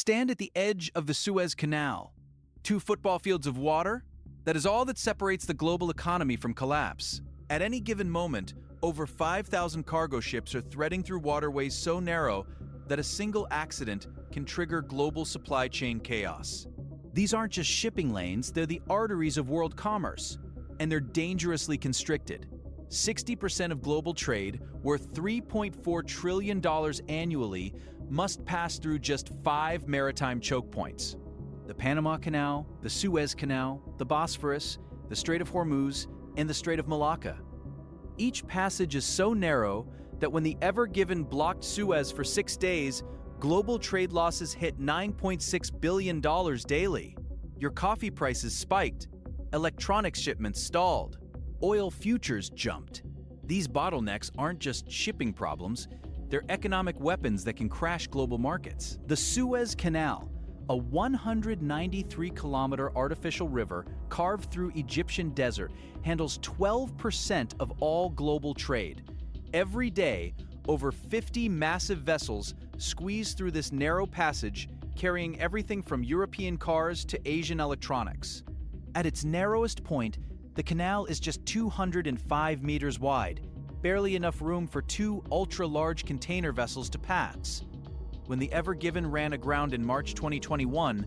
Stand at the edge of the Suez Canal. 2 football fields of water? That is all that separates the global economy from collapse. At any given moment, over 5,000 cargo ships are threading through waterways so narrow that a single accident can trigger global supply chain chaos. These aren't just shipping lanes, they're the arteries of world commerce, and they're dangerously constricted. 60% of global trade, worth $3.4 trillion annually, must pass through just 5 maritime choke points: the Panama Canal, the Suez Canal, the Bosphorus, the Strait of Hormuz, and the Strait of Malacca. Each passage is so narrow that when the Ever Given blocked Suez for 6 days, global trade losses hit $9.6 billion daily. Your coffee prices spiked, electronics shipments stalled, oil futures jumped. These bottlenecks aren't just shipping problems, they're economic weapons that can crash global markets. The Suez Canal, a 193-kilometer artificial river carved through Egyptian desert, handles 12% of all global trade. Every day, over 50 massive vessels squeeze through this narrow passage, carrying everything from European cars to Asian electronics. At its narrowest point, the canal is just 205 meters wide, barely enough room for 2 ultra-large container vessels to pass. When the Ever Given ran aground in March 2021,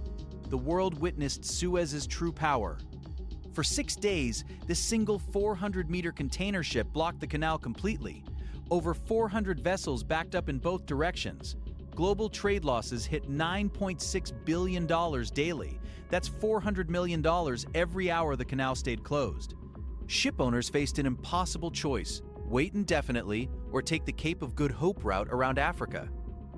the world witnessed Suez's true power. For 6 days, this single 400-meter container ship blocked the canal completely. Over 400 vessels backed up in both directions. Global trade losses hit $9.6 billion daily. That's $400 million every hour the canal stayed closed. Ship owners faced an impossible choice: wait indefinitely or take the Cape of Good Hope route around Africa.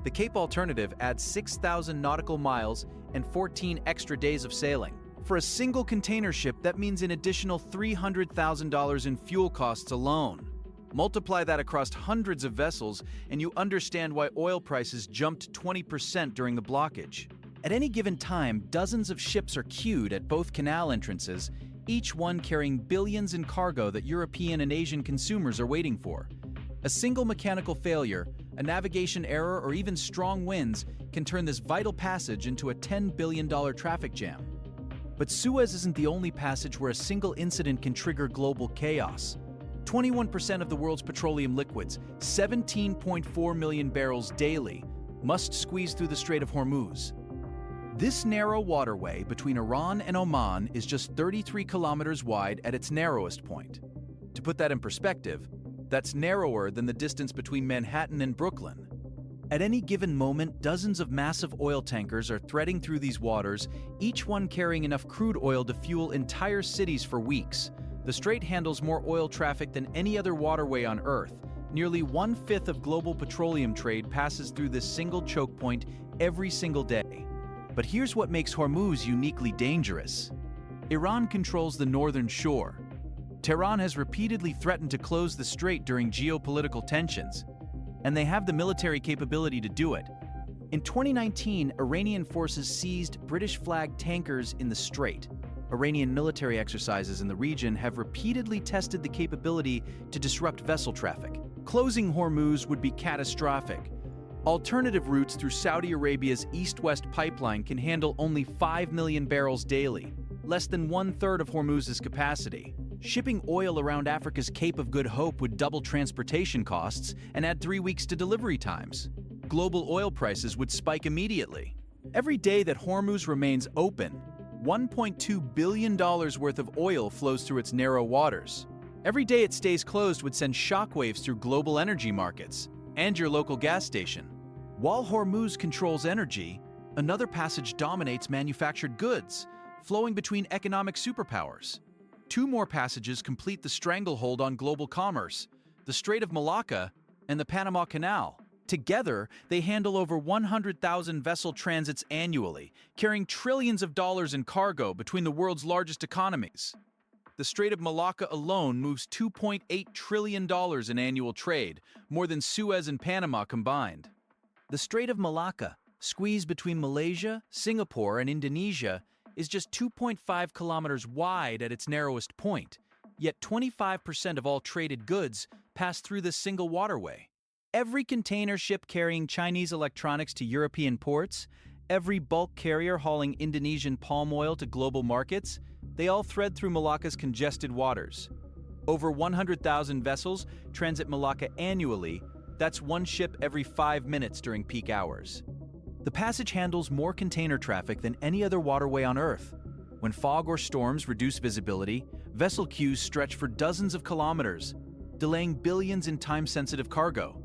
The Cape alternative adds 6,000 nautical miles and 14 extra days of sailing. For a single container ship, that means an additional $300,000 in fuel costs alone. Multiply that across hundreds of vessels, and you understand why oil prices jumped 20% during the blockage. At any given time, dozens of ships are queued at both canal entrances, each one carrying billions in cargo that European and Asian consumers are waiting for. A single mechanical failure, a navigation error, or even strong winds can turn this vital passage into a $10 billion traffic jam. But Suez isn't the only passage where a single incident can trigger global chaos. 21% of the world's petroleum liquids, 17.4 million barrels daily, must squeeze through the Strait of Hormuz. This narrow waterway between Iran and Oman is just 33 kilometers wide at its narrowest point. To put that in perspective, that's narrower than the distance between Manhattan and Brooklyn. At any given moment, dozens of massive oil tankers are threading through these waters, each one carrying enough crude oil to fuel entire cities for weeks. The strait handles more oil traffic than any other waterway on Earth. Nearly 1/5 of global petroleum trade passes through this single choke point every single day. But here's what makes Hormuz uniquely dangerous. Iran controls the northern shore. Tehran has repeatedly threatened to close the strait during geopolitical tensions, and they have the military capability to do it. In 2019, Iranian forces seized British-flagged tankers in the strait. Iranian military exercises in the region have repeatedly tested the capability to disrupt vessel traffic. Closing Hormuz would be catastrophic. Alternative routes through Saudi Arabia's east-west pipeline can handle only 5 million barrels daily, less than 1/3 of Hormuz's capacity. Shipping oil around Africa's Cape of Good Hope would double transportation costs and add 3 weeks to delivery times. Global oil prices would spike immediately. Every day that Hormuz remains open, $1.2 billion worth of oil flows through its narrow waters. Every day it stays closed would send shockwaves through global energy markets and your local gas station. While Hormuz controls energy, another passage dominates manufactured goods, flowing between economic superpowers. 2 more passages complete the stranglehold on global commerce: the Strait of Malacca and the Panama Canal. Together, they handle over 100,000 vessel transits annually, carrying trillions of dollars in cargo between the world's largest economies. The Strait of Malacca alone moves $2.8 trillion in annual trade, more than Suez and Panama combined. The Strait of Malacca, squeezed between Malaysia, Singapore, and Indonesia, is just 2.5 kilometers wide at its narrowest point, yet 25% of all traded goods pass through this single waterway. Every container ship carrying Chinese electronics to European ports, Every bulk carrier hauling Indonesian palm oil to global markets, they all thread through Malacca's congested waters. Over 100,000 vessels transit Malacca annually. That's one ship every 5 minutes during peak hours. The passage handles more container traffic than any other waterway on Earth. When fog or storms reduce visibility, vessel queues stretch for dozens of kilometers, delaying billions in time-sensitive cargo.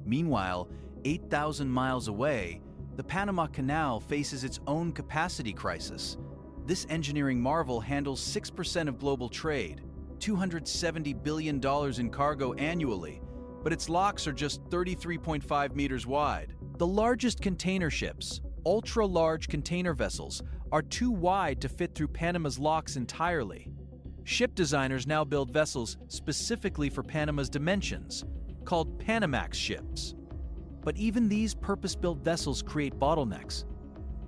Meanwhile, 8,000 miles away, the Panama Canal faces its own capacity crisis. This engineering marvel handles 6% of global trade, $270 billion in cargo annually, but its locks are just 33.5 meters wide. The largest container ships, ultra-large container vessels, are too wide to fit through Panama's locks entirely. Ship designers now build vessels specifically for Panama's dimensions, called Panamax ships. But even these purpose-built vessels create bottlenecks.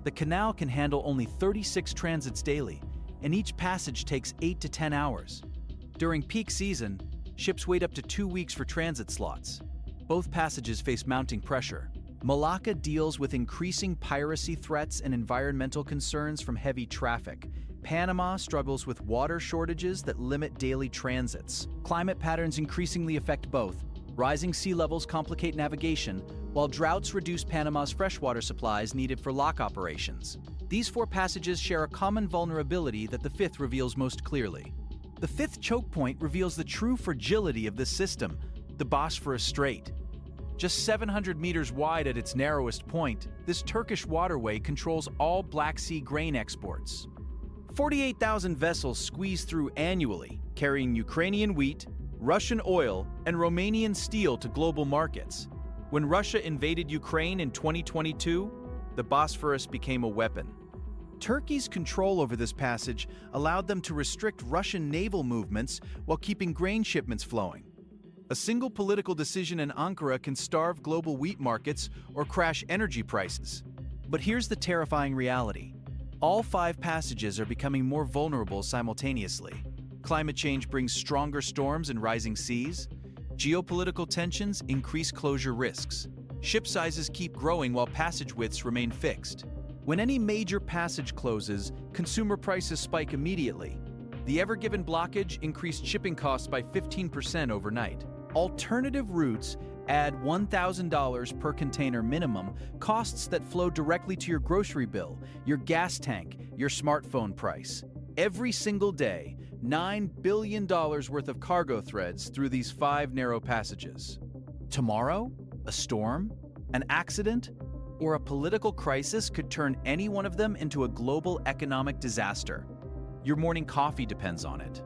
The canal can handle only 36 transits daily, and each passage takes 8 to 10 hours. During peak season, ships wait up to 2 weeks for transit slots. Both passages face mounting pressure. Malacca deals with increasing piracy threats and environmental concerns from heavy traffic. Panama struggles with water shortages that limit daily transits. Climate patterns increasingly affect both. Rising sea levels complicate navigation, while droughts reduce Panama's freshwater supplies needed for lock operations. These 4 passages share a common vulnerability that the 5th reveals most clearly. The 5th choke point reveals the true fragility of this system, the Bosphorus Strait. Just 700 meters wide at its narrowest point, this Turkish waterway controls all Black Sea grain exports. 48,000 vessels squeeze through annually, carrying Ukrainian wheat, Russian oil, and Romanian steel to global markets. When Russia invaded Ukraine in 2022, the Bosphorus became a weapon. Turkey's control over this passage allowed them to restrict Russian naval movements while keeping grain shipments flowing. A single political decision in Ankara can starve global wheat markets or crash energy prices. But here's the terrifying reality. All 5 passages are becoming more vulnerable simultaneously. Climate change brings stronger storms and rising seas. Geopolitical tensions increase closure risks. Ship sizes keep growing while passage widths remain fixed. When any major passage closes, consumer prices spike immediately. The Ever Given blockage increased shipping costs by 15% overnight. Alternative routes add $1,000 per container minimum, costs that flow directly to your grocery bill, your gas tank, your smartphone price. Every single day, $9 billion worth of cargo threads through these 5 narrow passages. Tomorrow, a storm, an accident, or a political crisis could turn any one of them into a global economic disaster. Your morning coffee depends on it.